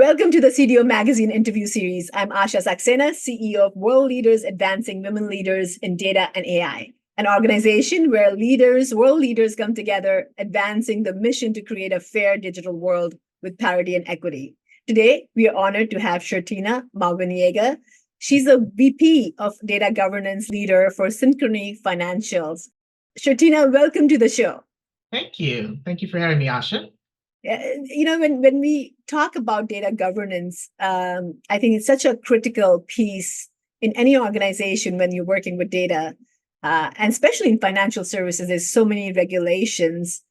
Welcome to the CDO Magazine interview series. I'm Asha Saxena, CEO of World Leaders Advancing Women Leaders in Data and AI, an organization where world leaders come together, advancing the mission to create a fair digital world with parity and equity. Today, we are honored to have Shertina Mawuenyega. She's a VP of Data Governance Leader for Synchrony Financials. Shertina, welcome to the show. Thank you. Thank you for having me, Asha. When we talk about data governance, I think it's such a critical piece in any organization when you're working with data, and especially in financial services. There's so many regulations.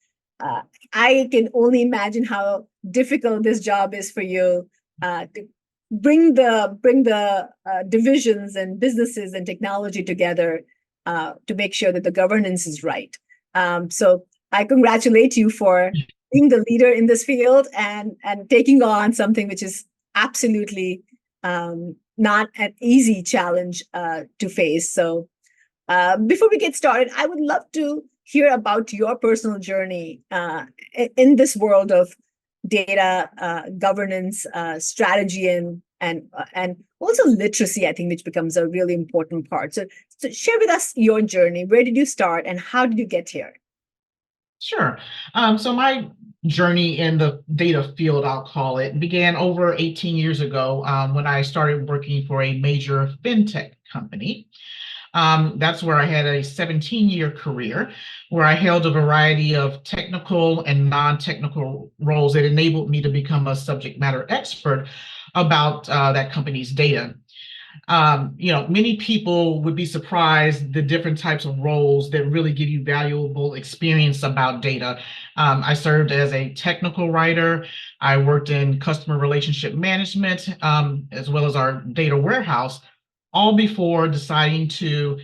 I can only imagine how difficult this job is for you to bring the divisions and businesses and technology together to make sure that the governance is right. So I congratulate you for being the leader in this field and taking on something which is absolutely not an easy challenge to face. So before we get started, I would love to hear about your personal journey in this world of data governance, strategy, and also literacy, I think, which becomes a really important part. So share with us your journey. Where did you start and how did you get here? Sure. So my journey in the data field, I'll call it, began over 18 years ago when I started working for a major fintech company. That's where I had a 17-year career where I held a variety of technical and non-technical roles that enabled me to become a subject matter expert about that company's data. Many people would be surprised the different types of roles that really give you valuable experience about data. I served as a technical writer. I worked in customer relationship management, as well as our data warehouse, all before deciding to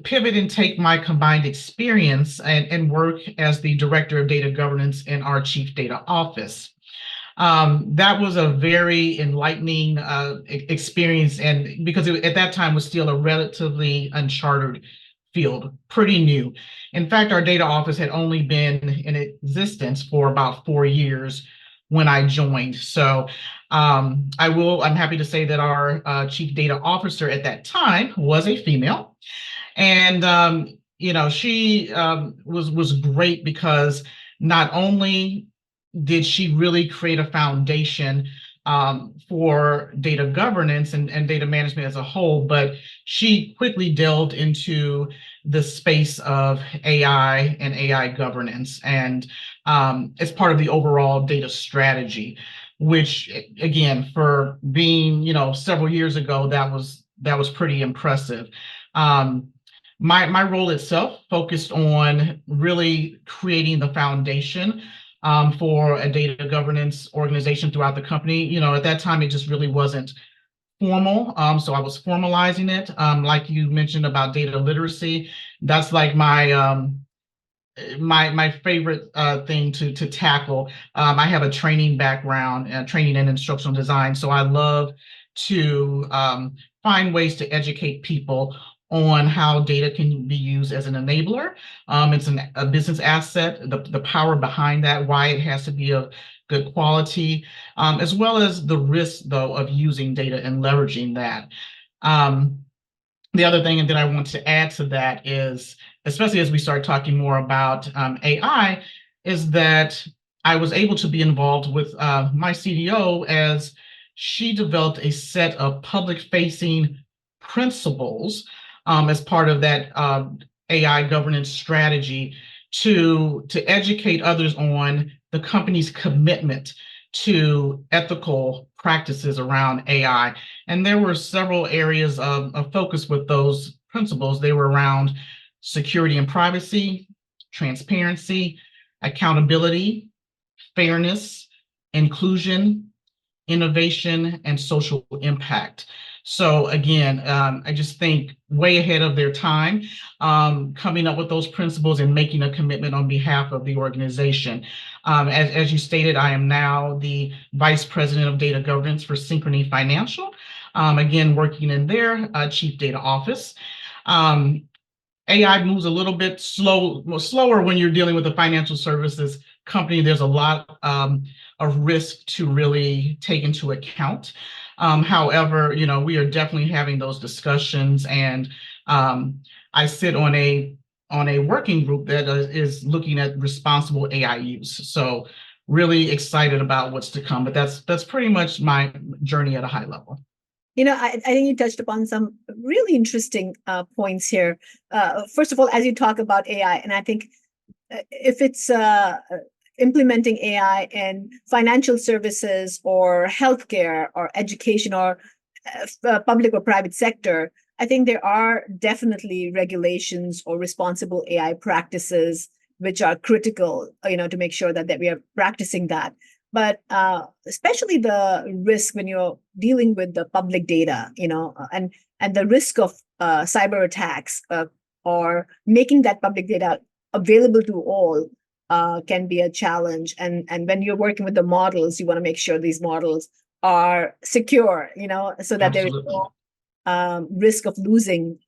pivot and take my combined experience and work as the director of data governance in our chief data office. That was a very enlightening experience, and because at that time was still a relatively uncharted field, pretty new. In fact, our data office had only been in existence for about 4 years when I joined. So I'm happy to say that our chief data officer at that time was a female, and she was great because not only did she really create a foundation for data governance and data management as a whole, but she quickly delved into the space of AI and AI governance and as part of the overall data strategy, which again, for being several years ago, that was pretty impressive. My role itself focused on really creating the foundation for a data governance organization throughout the company. At that time, it just really wasn't formal. So I was formalizing it. Like you mentioned about data literacy, that's like my favorite thing to tackle. I have a training background, training and instructional design. So I love to find ways to educate people on how data can be used as an enabler. It's a business asset, the power behind that, why it has to be of good quality, as well as the risk, though, of using data and leveraging that. The other thing that I want to add to that is, especially as we start talking more about AI, is that I was able to be involved with my CDO as she developed a set of public-facing principles as part of that AI governance strategy to educate others on the company's commitment to ethical practices around AI. And there were several areas of focus with those principles. They were around security and privacy, transparency, accountability, fairness, inclusion, innovation, and social impact. So again, I just think way ahead of their time, coming up with those principles and making a commitment on behalf of the organization. As you stated, I am now the Vice President of Data Governance for Synchrony Financial, again, working in their Chief Data Office. AI moves a little bit slower when you're dealing with a financial services company. There's a lot a risk to really take into account. However, we are definitely having those discussions, and I sit on a working group that is looking at responsible AI use. So really excited about what's to come, but that's pretty much my journey at a high level. I think you touched upon some really interesting points here. First of all, as you talk about AI, and I think if it's implementing AI in financial services or healthcare or education or public or private sector, I think there are definitely regulations or responsible AI practices which are critical, to make sure that we are practicing that. But especially the risk when you're dealing with the public data, and the risk of cyber attacks or making that public data available to all can be a challenge. And when you're working with the models, you want to make sure these models are secure, so that there is no risk of losing,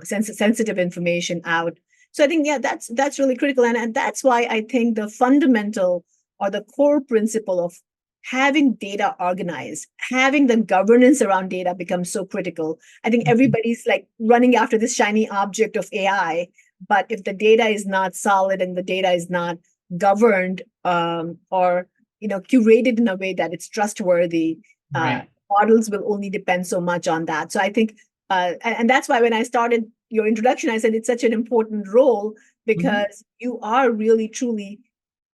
sensitive information out. So I think, yeah, that's really critical, and that's why I think the fundamental or the core principle of having data organized, having the governance around data becomes so critical. I think everybody's like running after this shiny object of AI, but if the data is not solid and the data is not governed or curated in a way that it's trustworthy, Right. models will only depend so much on that. So I think, and that's why when I started your introduction, I said it's such an important role because you are really truly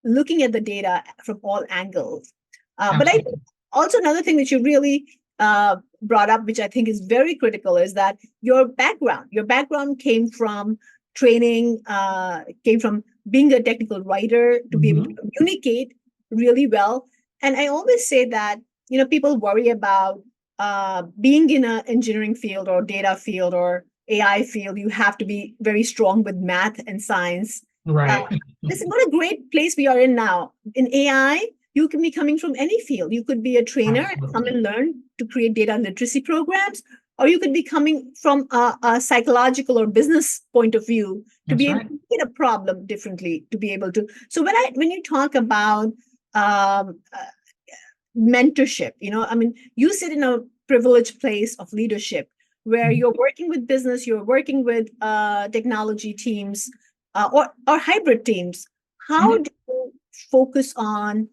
looking at the data from all angles. But I think also another thing that you really brought up, which I think is very critical, is that your background came from training, came from being a technical writer to be able to communicate really well. And I always say that, people worry about being in an engineering field or data field or AI field. You have to be very strong with math and science. Right. Listen, what a great place we are in now. In AI, you can be coming from any field. You could be a trainer and come and learn to create data literacy programs, or you could be coming from a psychological or business point of view to be able to look at a problem differently, to be able to. So when you talk about mentorship, you sit in a privileged place of leadership where you're working with business, you're working with technology teams, or hybrid teams. How do you focus on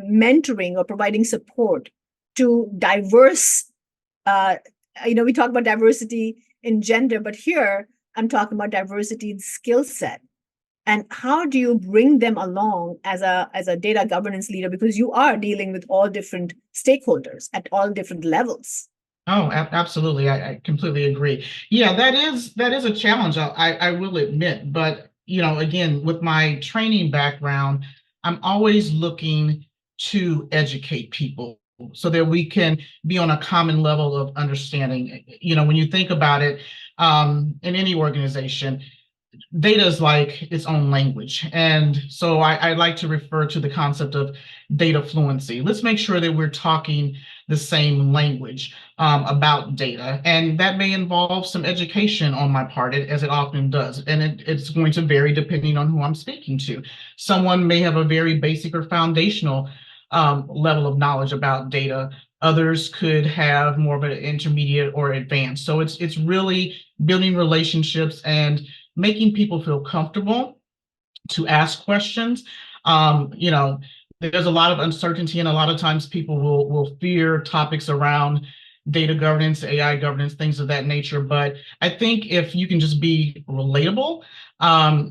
mentoring or providing support to diverse, we talk about diversity in gender, but here I'm talking about diversity in skill set. And how do you bring them along as a data governance leader? Because you are dealing with all different stakeholders at all different levels. Oh, absolutely. I completely agree. Yeah, that is a challenge, I will admit. But, again, with my training background, I'm always looking to educate people so that we can be on a common level of understanding. When you think about it, in any organization, data is like its own language. And so I like to refer to the concept of data fluency. Let's make sure that we're talking the same language about data. And that may involve some education on my part, as it often does. And it's going to vary depending on who I'm speaking to. Someone may have a very basic or foundational level of knowledge about data. Others could have more of an intermediate or advanced. So it's really building relationships and making people feel comfortable to ask questions. There's a lot of uncertainty, and a lot of times people will fear topics around data governance, AI governance, things of that nature. But I think if you can just be relatable,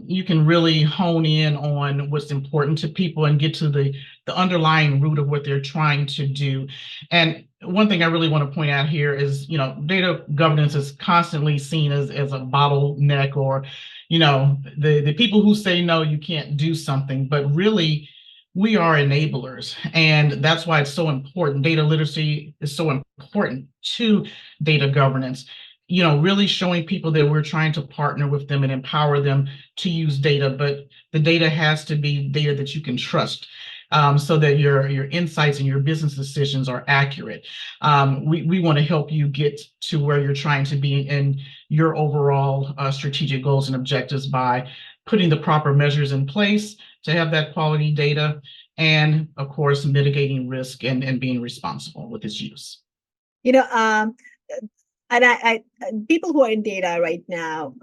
you can really hone in on what's important to people and get to the underlying root of what they're trying to do. And one thing I really want to point out here is, data governance is constantly seen as a bottleneck, or, the people who say, no, you can't do something, but really we are enablers. And that's why it's so important. Data literacy is so important to data governance. Really showing people that we're trying to partner with them and empower them to use data, but the data has to be data that you can trust. So that your insights and your business decisions are accurate. We want to help you get to where you're trying to be in your overall strategic goals and objectives by putting the proper measures in place to have that quality data, and of course, mitigating risk and being responsible with its use. And people who are in data right now,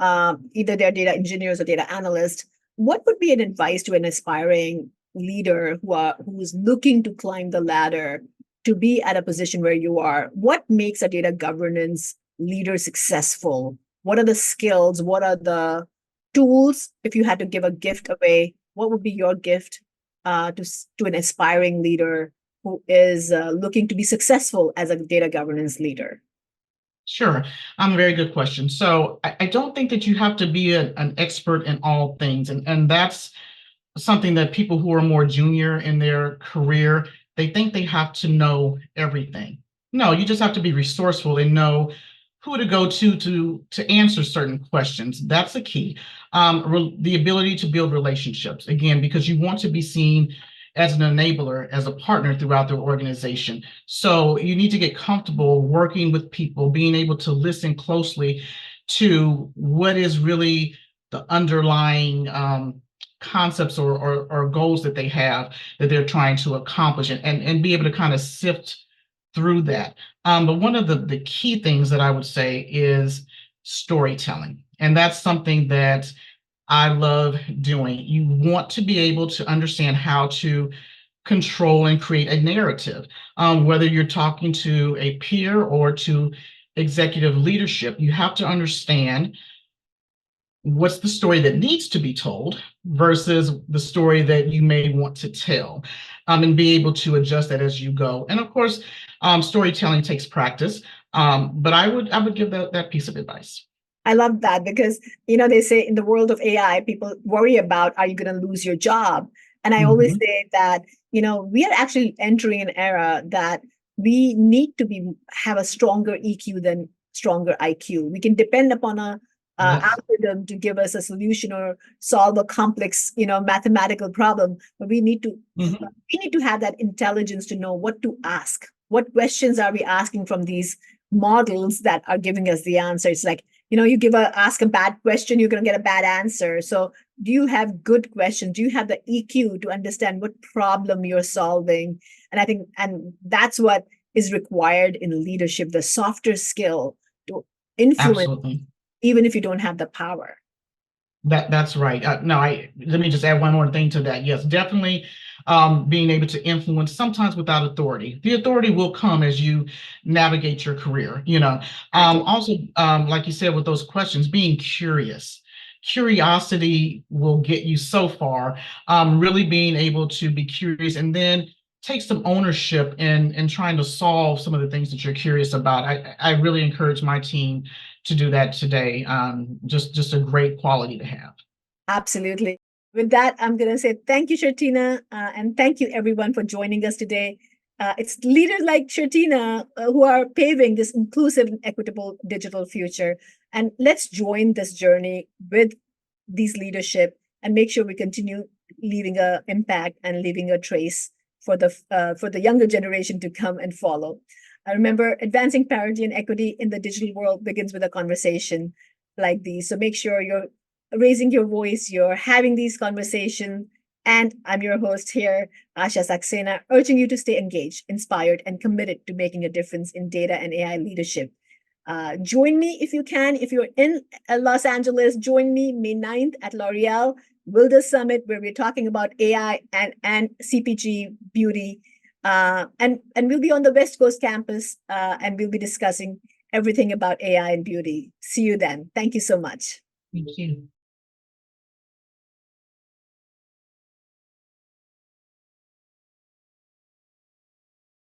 either they're data engineers or data analysts, what would be an advice to an aspiring leader who's looking to climb the ladder to be at a position where you are? What makes a data governance leader successful? What are the skills? What are the tools? If you had to give a gift away, what would be your gift to an aspiring leader who is looking to be successful as a data governance leader? Sure. Very good question. So I don't think that you have to be an expert in all things. And that's something that people who are more junior in their career, they think they have to know everything. No, you just have to be resourceful and know who to go to answer certain questions. That's the key. The ability to build relationships, again, because you want to be seen as an enabler, as a partner throughout the organization. So you need to get comfortable working with people, being able to listen closely to what is really the underlying concepts or goals that they have that they're trying to accomplish, and be able to kind of sift through that. But one of the key things that I would say is storytelling. And that's something that I love doing. You want to be able to understand how to control and create a narrative, whether you're talking to a peer or to executive leadership. You have to understand what's the story that needs to be told versus the story that you may want to tell, and be able to adjust that as you go. And of course, storytelling takes practice, but I would give that piece of advice. I love that because, they say in the world of AI, people worry about, are you going to lose your job? And I always Mhm. say that, we are actually entering an era that we need to have a stronger EQ than stronger IQ. We can depend upon a Yes. algorithm to give us a solution or solve a complex, mathematical problem, but Mhm. we need to have that intelligence to know what to ask. What questions are we asking from these models that are giving us the answer? It's like, you ask a bad question, you're going to get a bad answer. So do you have good questions? Do you have the EQ to understand what problem you're solving? And that's what is required in leadership, the softer skill to influence, Absolutely. even if you don't have the power. That's right. No, let me just add one more thing to that. Yes, definitely, being able to influence sometimes without authority. The authority will come as you navigate your career. Also, like you said, with those questions, being curious. Curiosity will get you so far. Really being able to be curious and then take some ownership in trying to solve some of the things that you're curious about. I really encourage my team to do that today. Just a great quality to have. Absolutely. With that, I'm going to say thank you, Shertina, and thank you, everyone, for joining us today. It's leaders like Shertina who are paving this inclusive and equitable digital future. And let's join this journey with these leadership and make sure we continue leaving an impact and leaving a trace for the younger generation to come and follow. I remember advancing parity and equity in the digital world begins with a conversation like these. So make sure you're raising your voice, you're having these conversations. And I'm your host here, Asha Saxena, urging you to stay engaged, inspired, and committed to making a difference in data and AI leadership. Join me if you can. If you're in Los Angeles, join me May 9th at L'Oreal Builder Summit, where we're talking about AI and CPG beauty. And we'll be on the West Coast campus, and we'll be discussing everything about AI and beauty. See you then. Thank you so much. Thank you.